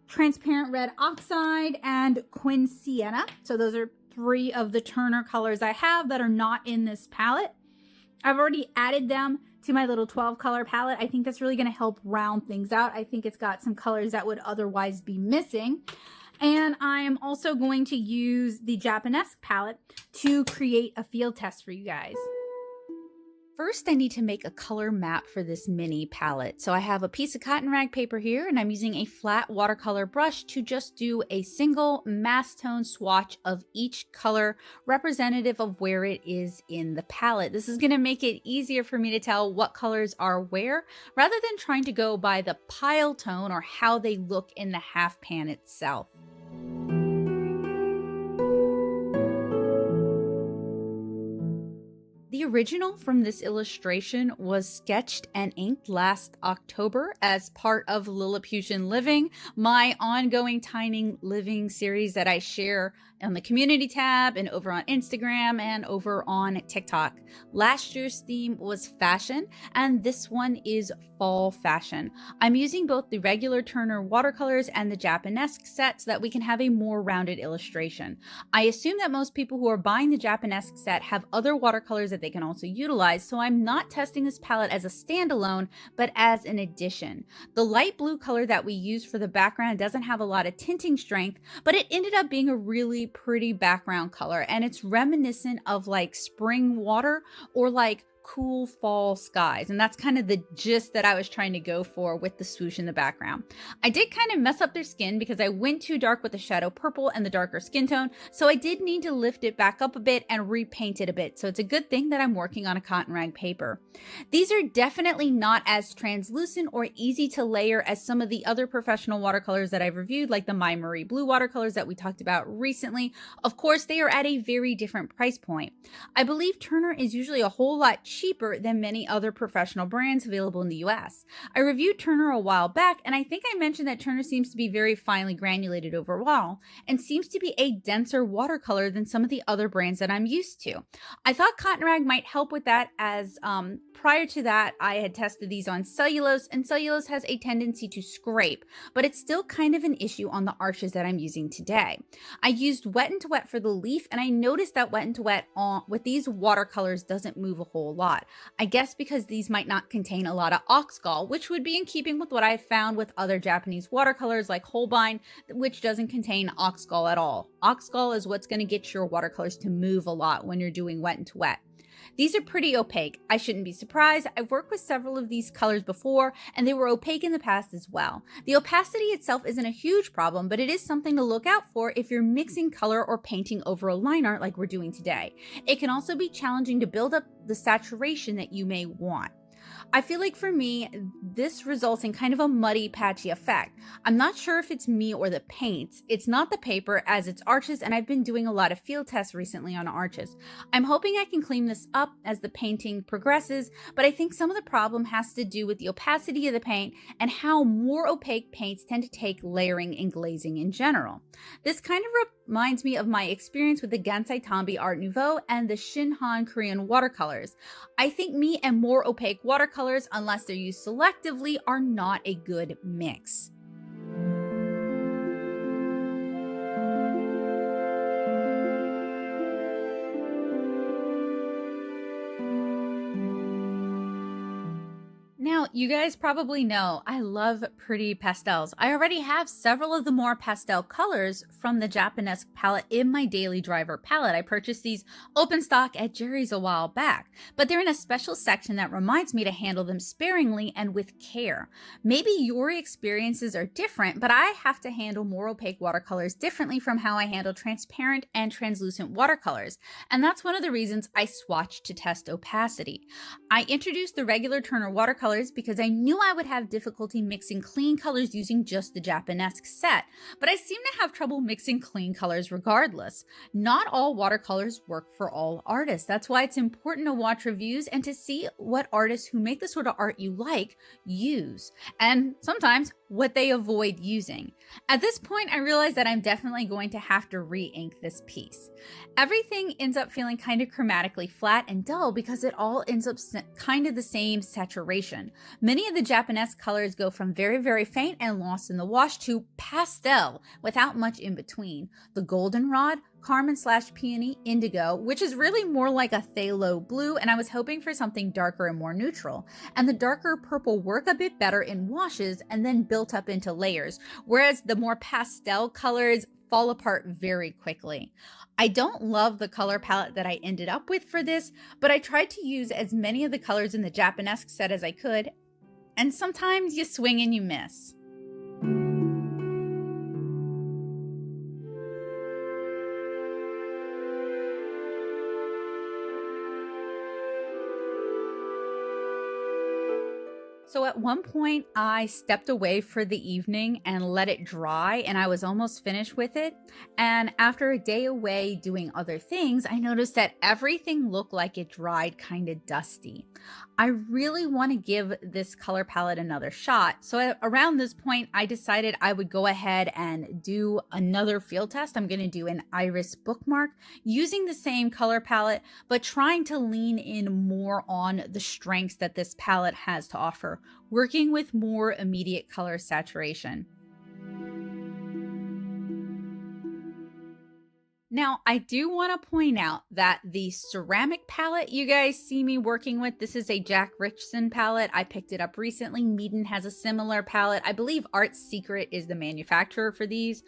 Transparent Red Oxide, and Quin Sienna. So those are 3 of the Turner colors I have that are not in this palette. I've already added them to my little 12 color palette. I think that's really going to help round things out. I think it's got some colors that would otherwise be missing. And I am also going to use the Japanesque palette to create a field test for you guys. First, I need to make a color map for this mini palette. So I have a piece of cotton rag paper here, and I'm using a flat watercolor brush to just do a single mass tone swatch of each color representative of where it is in the palette. This is going to make it easier for me to tell what colors are where, rather than trying to go by the pile tone or how they look in the half pan itself. The original from this illustration was sketched and inked last October as part of Lilliputian Living, my ongoing tiny living series that I share on the community tab and over on Instagram and over on TikTok. Last year's theme was fashion, and this one is fall fashion. I'm using both the regular Turner watercolors and the Japanesque set so that we can have a more rounded illustration. I assume that most people who are buying the Japanesque set have other watercolors that they can also utilize, so I'm not testing this palette as a standalone, but as an addition. The light blue color that we used for the background doesn't have a lot of tinting strength, but it ended up being a really pretty background color, and it's reminiscent of like spring water or like cool fall skies, and that's kind of the gist that I was trying to go for with the swoosh in the background. I did kind of mess up their skin because I went too dark with the shadow purple and the darker skin tone, so I did need to lift it back up a bit and repaint it a bit, so it's a good thing that I'm working on a cotton rag paper. These are definitely not as translucent or easy to layer as some of the other professional watercolors that I've reviewed, like the My Marie Blue watercolors that we talked about recently. Of course, they are at a very different price point. I believe Turner is usually a whole lot cheaper than many other professional brands available in the US. I reviewed Turner a while back, and I think I mentioned that Turner seems to be very finely granulated overall and seems to be a denser watercolor than some of the other brands that I'm used to. I thought cotton rag might help with that, as prior to that I had tested these on cellulose, and cellulose has a tendency to scrape, but it's still kind of an issue on the arches that I'm using today. I used wet and wet for the leaf, and I noticed that wet and wet with these watercolors doesn't move a whole lot. I guess because these might not contain a lot of oxgall, which would be in keeping with what I found with other Japanese watercolors like Holbein, which doesn't contain oxgall at all. Oxgall is what's going to get your watercolors to move a lot when you're doing wet and wet. These are pretty opaque. I shouldn't be surprised. I've worked with several of these colors before, and they were opaque in the past as well. The opacity itself isn't a huge problem, but it is something to look out for if you're mixing color or painting over a line art like we're doing today. It can also be challenging to build up the saturation that you may want. I feel like for me, this results in kind of a muddy, patchy effect. I'm not sure if it's me or the paints. It's not the paper, as it's arches, and I've been doing a lot of field tests recently on arches. I'm hoping I can clean this up as the painting progresses, but I think some of the problem has to do with the opacity of the paint and how more opaque paints tend to take layering and glazing in general. This kind of reminds me of my experience with the Gansai Art Nouveau and the Shinhan Korean watercolors. I think me and more opaque watercolors, unless they're used selectively, are not a good mix. Now, you guys probably know I love pretty pastels. I already have several of the more pastel colors from the Japanesque palette in my Daily Driver palette. I purchased these open stock at Jerry's a while back, but they're in a special section that reminds me to handle them sparingly and with care. Maybe your experiences are different, but I have to handle more opaque watercolors differently from how I handle transparent and translucent watercolors, and that's one of the reasons I swatched to test opacity. I introduced the regular Turner watercolors because I knew I would have difficulty mixing clean colors using just the Japanesque set, but I seem to have trouble mixing clean colors regardless. Not all watercolors work for all artists. That's why it's important to watch reviews and to see what artists who make the sort of art you like use, and sometimes what they avoid using. At this point, I realize that I'm definitely going to have to re-ink this piece. Everything ends up feeling kind of chromatically flat and dull because it all ends up kind of the same saturation. Many of the Japanesque colors go from very, very faint and lost in the wash to pastel without much in between. The goldenrod, carmine/peony, indigo, which is really more like a phthalo blue, and I was hoping for something darker and more neutral. And the darker purple work a bit better in washes and then built up into layers, whereas the more pastel colors fall apart very quickly. I don't love the color palette that I ended up with for this, but I tried to use as many of the colors in the Japanesque set as I could, and sometimes you swing and you miss. So at one point I stepped away for the evening and let it dry, and I was almost finished with it. And after a day away doing other things, I noticed that everything looked like it dried kind of dusty. I really want to give this color palette another shot. So around this point, I decided I would go ahead and do another field test. I'm going to do an iris bookmark using the same color palette, but trying to lean in more on the strengths that this palette has to offer, working with more immediate color saturation. Now, I do want to point out that the ceramic palette you guys see me working with, this is a Jack Richson palette. I picked it up recently. Meaden has a similar palette. I believe Art Secret is the manufacturer for these.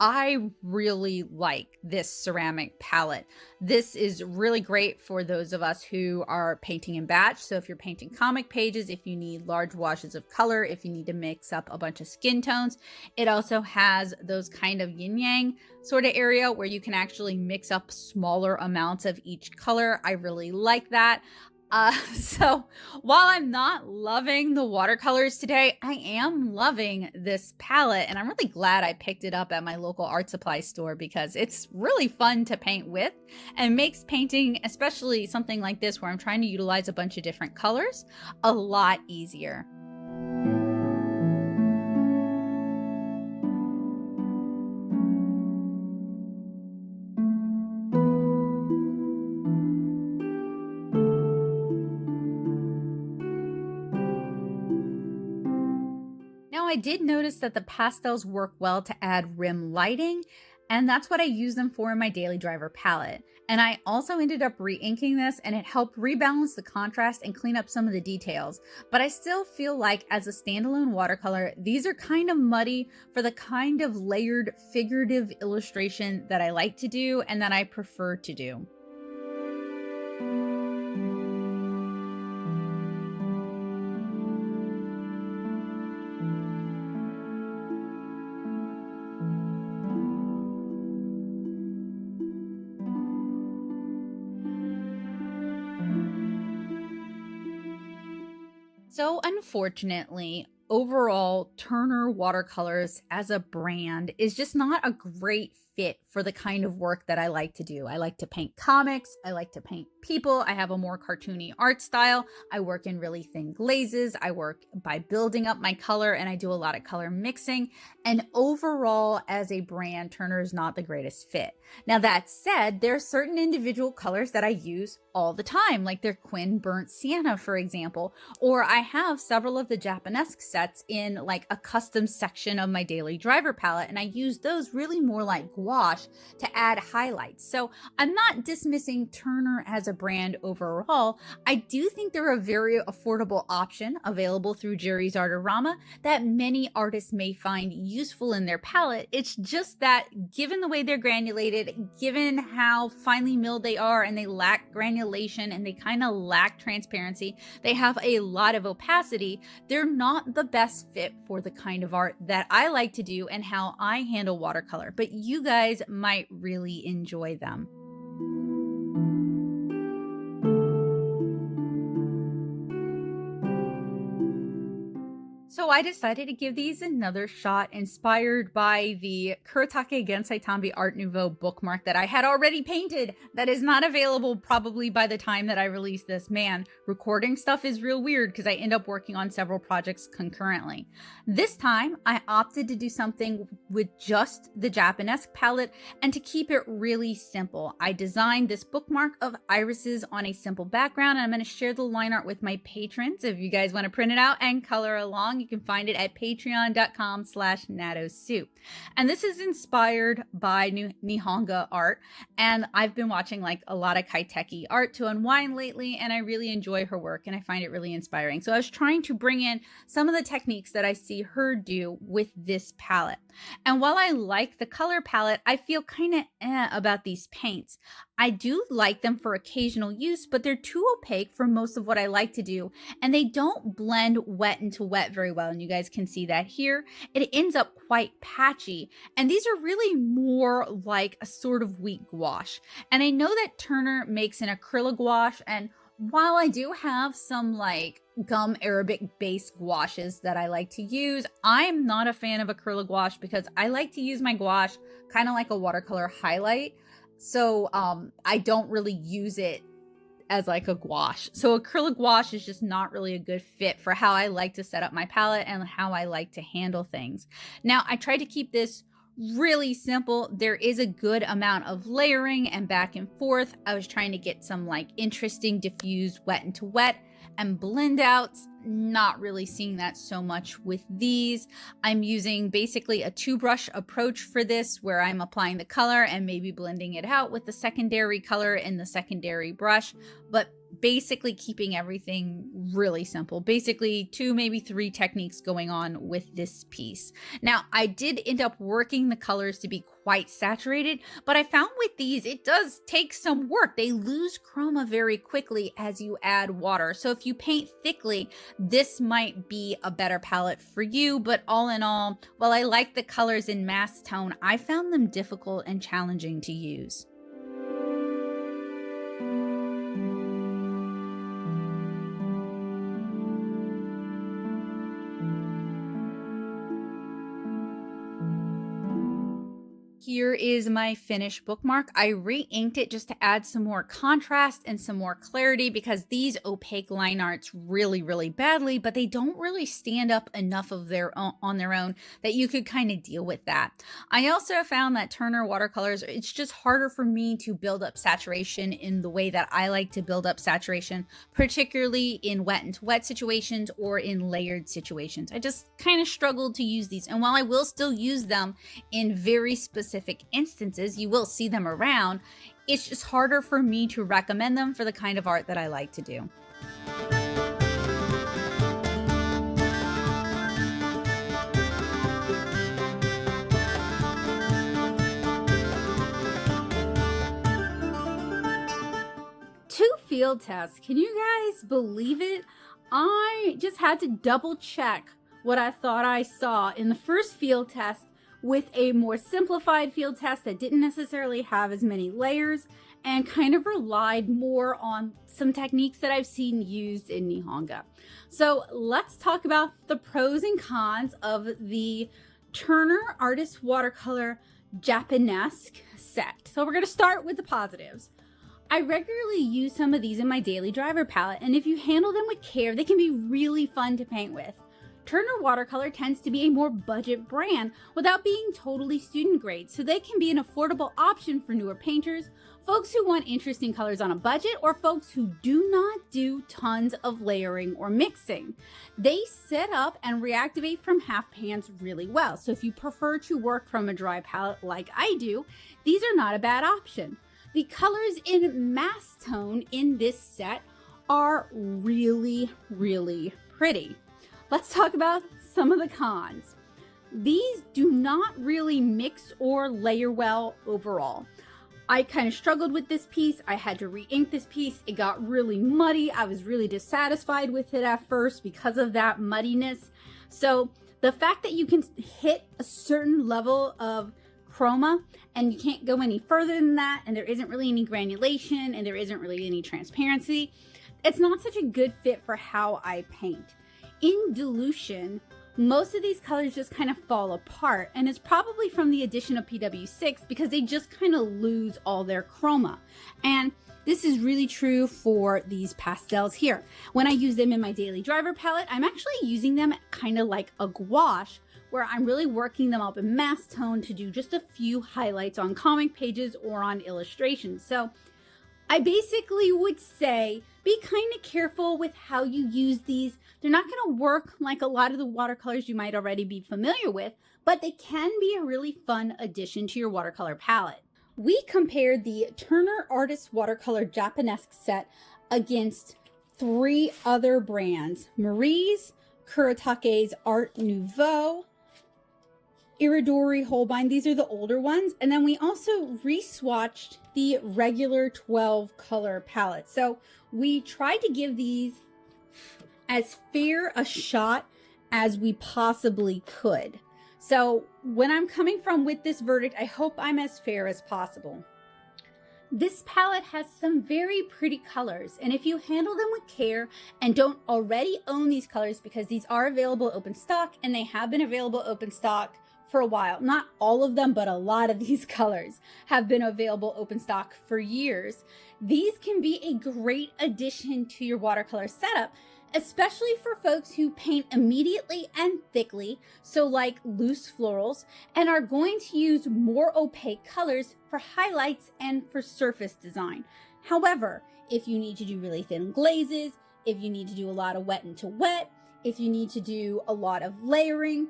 I really like this ceramic palette. This is really great for those of us who are painting in batch. So if you're painting comic pages, if you need large washes of color, if you need to mix up a bunch of skin tones, it also has those kind of yin yang sort of area where you can actually mix up smaller amounts of each color. I really like that. So while I'm not loving the watercolors today, I am loving this palette, and I'm really glad I picked it up at my local art supply store because it's really fun to paint with and makes painting, especially something like this where I'm trying to utilize a bunch of different colors, a lot easier. Now, I did notice that the pastels work well to add rim lighting, and that's what I use them for in my Daily Driver palette. And I also ended up re-inking this, and it helped rebalance the contrast and clean up some of the details. But I still feel like as a standalone watercolor, these are kind of muddy for the kind of layered figurative illustration that I like to do and that I prefer to do. So, unfortunately, overall, Turner Watercolors as a brand is just not a great fit for the kind of work that I like to do. I like to paint comics, I like to paint people, I have a more cartoony art style, I work in really thin glazes, I work by building up my color, and I do a lot of color mixing. And overall, as a brand, Turner is not the greatest fit. Now, that said, there are certain individual colors that I use all the time, like their Quinn Burnt Sienna, for example, or I have several of the Japanesque sets in like a custom section of my Daily Driver palette, and I use those really more like gouache to add highlights. So I'm not dismissing Turner as a brand overall. I do think they're a very affordable option available through Jerry's Artorama that many artists may find useful in their palette. It's just that given the way they're granulated, given how finely milled they are, and they lack granulation and they kind of lack transparency, they have a lot of opacity, they're not the best fit for the kind of art that I like to do and how I handle watercolor, but you guys might really enjoy them. So I decided to give these another shot, inspired by the Kuretake Art Nouveau bookmark that I had already painted that is not available probably by the time that I release this. Man, recording stuff is real weird because I end up working on several projects concurrently. This time, I opted to do something with just the Japanesque palette and to keep it really simple. I designed this bookmark of irises on a simple background, and I'm going to share the line art with my patrons. If you guys want to print it out and color along, you can find it at patreon.com/natosoup. And this is inspired by Nihonga art. And I've been watching like a lot of kaiteki art to unwind lately, and I really enjoy her work and I find it really inspiring. So I was trying to bring in some of the techniques that I see her do with this palette. And while I like the color palette, I feel kind of about these paints. I do like them for occasional use, but they're too opaque for most of what I like to do, and they don't blend wet into wet very well. And you guys can see that here. It ends up quite patchy, and these are really more like a sort of weak gouache. And I know that Turner makes an acrylic gouache, and while I do have some like gum Arabic base gouaches that I like to use, I'm not a fan of acrylic gouache because I like to use my gouache kind of like a watercolor highlight. So I don't really use it as like a gouache. So acrylic gouache is just not really a good fit for how I like to set up my palette and how I like to handle things. Now, I try to keep this really simple. There is a good amount of layering and back and forth. I was trying to get some like interesting diffuse wet into wet and blend outs. Not really seeing that so much with these. I'm using basically a two brush approach for this, where I'm applying the color and maybe blending it out with the secondary color in the secondary brush, but basically keeping everything really simple. Basically 2, maybe 3 techniques going on with this piece. Now, I did end up working the colors to be quite saturated, but I found with these, it does take some work. They lose chroma very quickly as you add water. So if you paint thickly, this might be a better palette for you. But all in all, while I like the colors in mass tone, I found them difficult and challenging to use. Here is my finished bookmark. I re-inked it just to add some more contrast and some more clarity because these opaque line arts really badly, but they don't really stand up enough of their own, on their own that you could kind of deal with that. I also found that Turner watercolors, it's just harder for me to build up saturation in the way that I like to build up saturation, particularly in wet and wet situations or in layered situations. I just kind of struggled to use these. And while I will still use them in very specific instances, you will see them around, it's just harder for me to recommend them for the kind of art that I like to do. Two field tests. Can you guys believe it? I just had to double check what I thought I saw in the first field test with a more simplified field test that didn't necessarily have as many layers and kind of relied more on some techniques that I've seen used in Nihonga. So let's talk about the pros and cons of the Turner Artist Watercolor Japanesque set. So we're going to start with the positives. I regularly use some of these in my daily driver palette, and if you handle them with care, they can be really fun to paint with. Turner Watercolor tends to be a more budget brand without being totally student grade, so they can be an affordable option for newer painters, folks who want interesting colors on a budget, or folks who do not do tons of layering or mixing. They set up and reactivate from half pans really well, so if you prefer to work from a dry palette like I do, these are not a bad option. The colors in mass tone in this set are really pretty. Let's talk about some of the cons. These do not really mix or layer well overall. I kind of struggled with this piece. I had to re-ink this piece. It got really muddy. I was really dissatisfied with it at first because of that muddiness. So the fact that you can hit a certain level of chroma and you can't go any further than that, and there isn't really any granulation and there isn't really any transparency, it's not such a good fit for how I paint. In dilution, most of these colors just kind of fall apart, and it's probably from the addition of PW6 because they just kind of lose all their chroma. And this is really true for these pastels here. When I use them in my daily driver palette, I'm actually using them kind of like a gouache, where I'm really working them up in mass tone to do just a few highlights on comic pages or on illustrations. So I basically would say be kind of careful with how you use these. They're not going to work like a lot of the watercolors you might already be familiar with, but they can be a really fun addition to your watercolor palette. We compared the Turner Artist Watercolor Japanesque set against 3 other brands: Marie's, Kuretake's Art Nouveau, Irodori, Holbein. These are the older ones. And then we also re-swatched the regular 12 color palette. So we tried to give these as fair a shot as we possibly could. So when I'm coming from with this verdict, I hope I'm as fair as possible. This palette has some very pretty colors, and if you handle them with care and don't already own these colors, because these are available open stock and they have been available open stock for a while. Not all of them, but a lot of these colors have been available open stock for years. These can be a great addition to your watercolor setup, especially for folks who paint immediately and thickly, so like loose florals, and are going to use more opaque colors for highlights and for surface design. However, if you need to do really thin glazes, if you need to do a lot of wet into wet, if you need to do a lot of layering,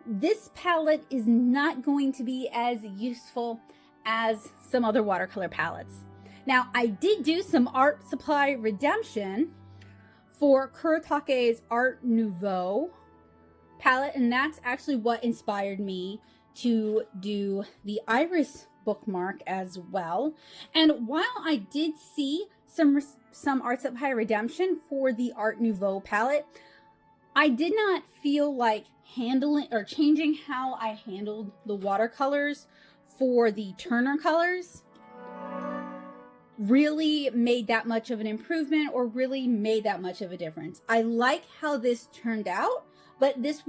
this palette is not going to be as useful as some other watercolor palettes. Now, I did do some art supply redemption for Kuretake's Art Nouveau palette, and that's actually what inspired me to do the Iris bookmark as well. And while I did see some art supply redemption for the Art Nouveau palette, I did not feel like handling or changing how I handled the watercolors for the Turner colors really made that much of an improvement or really made that much of a difference. I like how this turned out, but this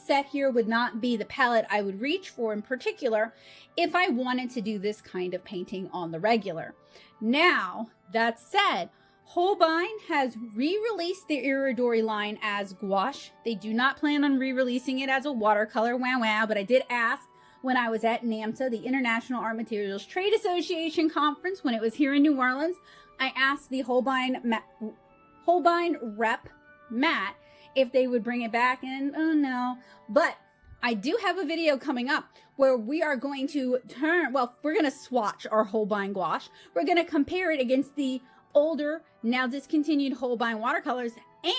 set here would not be the palette I would reach for in particular if I wanted to do this kind of painting on the regular. Now, that said, Holbein has re-released the Irodori line as gouache. They do not plan on re-releasing it as a watercolor, wow, but I did ask when I was at NAMTA, the International Art Materials Trade Association conference, when it was here in New Orleans. I asked the Holbein rep, Matt, if they would bring it back, and oh no. But I do have a video coming up where we are going to we're going to swatch our Holbein gouache. We're going to compare it against the older, now discontinued Holbein watercolors,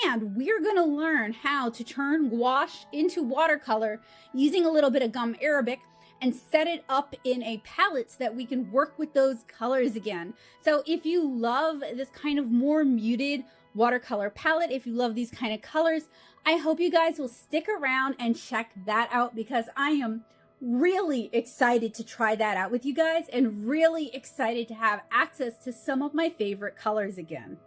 and we're going to learn how to turn gouache into watercolor using a little bit of gum arabic and set it up in a palette so that we can work with those colors again. So if you love this kind of more muted watercolor palette, if you love these kind of colors, I hope you guys will stick around and check that out, because I am really excited to try that out with you guys and really excited to have access to some of my favorite colors again.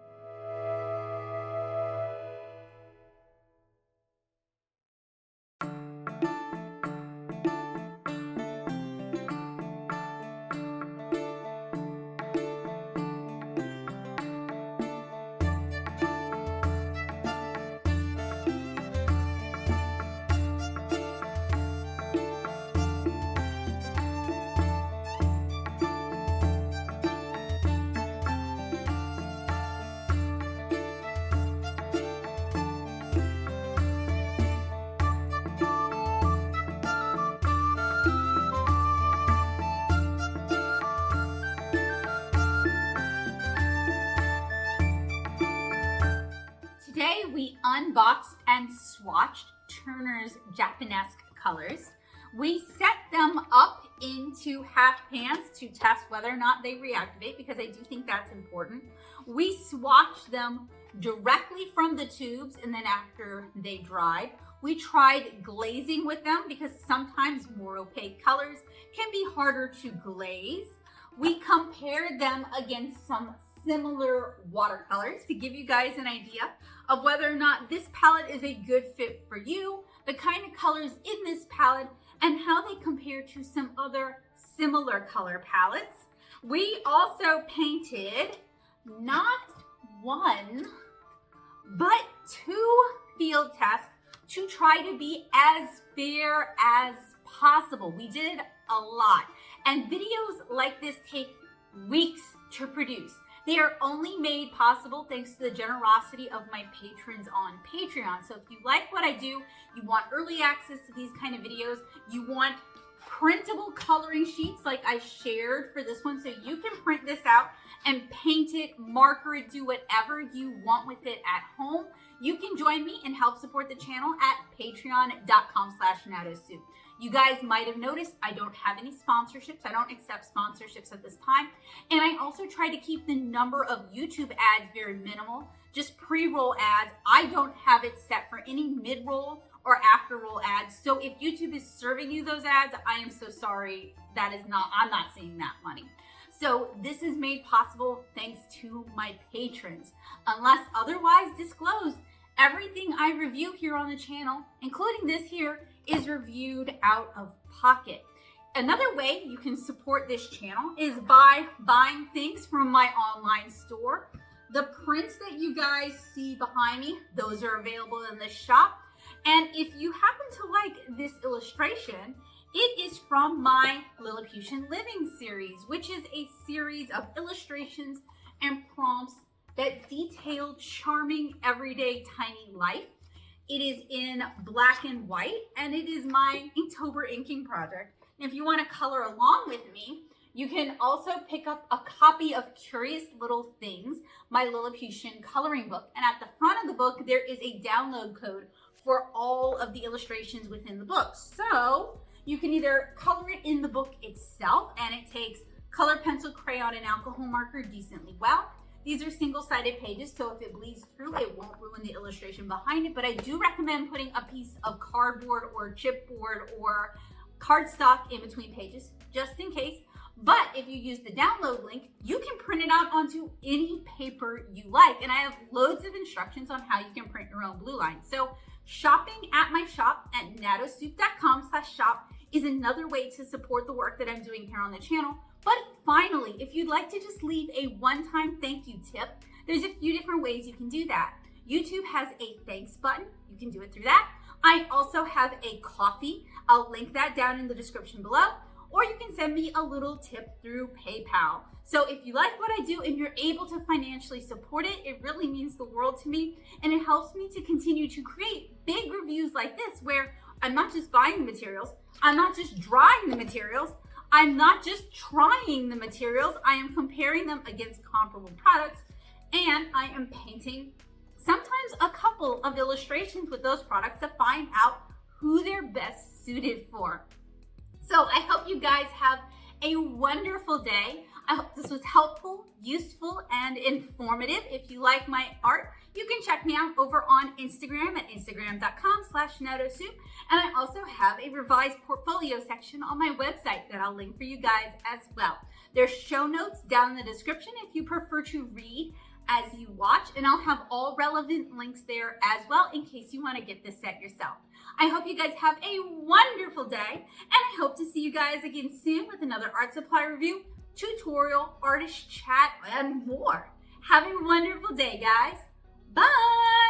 Today we unboxed and swatched Turner's Japanesque colors. We set them up into half pans to test whether or not they reactivate, because I do think that's important. We swatched them directly from the tubes, and then after they dried, we tried glazing with them, because sometimes more opaque colors can be harder to glaze. We compared them against some similar watercolors to give you guys an idea of whether or not this palette is a good fit for you, the kind of colors in this palette, and how they compare to some other similar color palettes. We also painted not one, but two field tests to try to be as fair as possible. We did a lot, and videos like this take weeks to produce. They are only made possible thanks to the generosity of my patrons on Patreon. So if you like what I do, you want early access to these kind of videos, you want printable coloring sheets like I shared for this one, so you can print this out and paint it, marker it, do whatever you want with it at home, you can join me and help support the channel at patreon.com/nowtosoup. You guys might have noticed I don't have any sponsorships. I don't accept sponsorships at this time. And I also try to keep the number of YouTube ads very minimal, just pre-roll ads. I don't have it set for any mid-roll or after-roll ads. So if YouTube is serving you those ads, I am so sorry. I'm not seeing that money. So this is made possible thanks to my patrons. Unless otherwise disclosed, everything I review here on the channel, including this here, is reviewed out of pocket. Another way you can support this channel is by buying things from my online store. The prints that you guys see behind me, those are available in the shop. And if you happen to like this illustration, it is from my Lilliputian Living series, which is a series of illustrations and prompts that detail charming everyday tiny life. It is in black and white, and it is my Inktober inking project. And if you want to color along with me, you can also pick up a copy of Curious Little Things, my Lilliputian coloring book. And at the front of the book, there is a download code for all of the illustrations within the book. So you can either color it in the book itself, and it takes color, pencil, crayon, and alcohol marker decently well. These are single-sided pages, so if it bleeds through, it won't ruin the illustration behind it, but I do recommend putting a piece of cardboard or chipboard or cardstock in between pages, just in case. But if you use the download link, you can print it out onto any paper you like, and I have loads of instructions on how you can print your own blue line. So Shopping at my shop at natosoup.com/shop is another way to support the work that I'm doing here on the channel. But finally, if you'd like to just leave a one-time thank you tip, there's a few different ways you can do that. YouTube has a thanks button. You can do it through that. I also have a Ko-fi. I'll link that down in the description below. Or you can send me a little tip through PayPal. So if you like what I do and you're able to financially support it, it really means the world to me. And it helps me to continue to create big reviews like this, where I'm not just buying the materials, I'm not just drawing the materials, I'm not just trying the materials, I am comparing them against comparable products, and I am painting sometimes a couple of illustrations with those products to find out who they're best suited for. So I hope you guys have a wonderful day. I hope this was helpful, useful, and informative. If you like my art, you can check me out over on Instagram at instagram.com/natosoup. And I also have a revised portfolio section on my website that I'll link for you guys as well. There's show notes down in the description if you prefer to read as you watch, and I'll have all relevant links there as well in case you want to get this set yourself. I hope you guys have a wonderful day, and I hope to see you guys again soon with another art supply review, tutorial, artist chat, and more. Have a wonderful day, guys. Bye!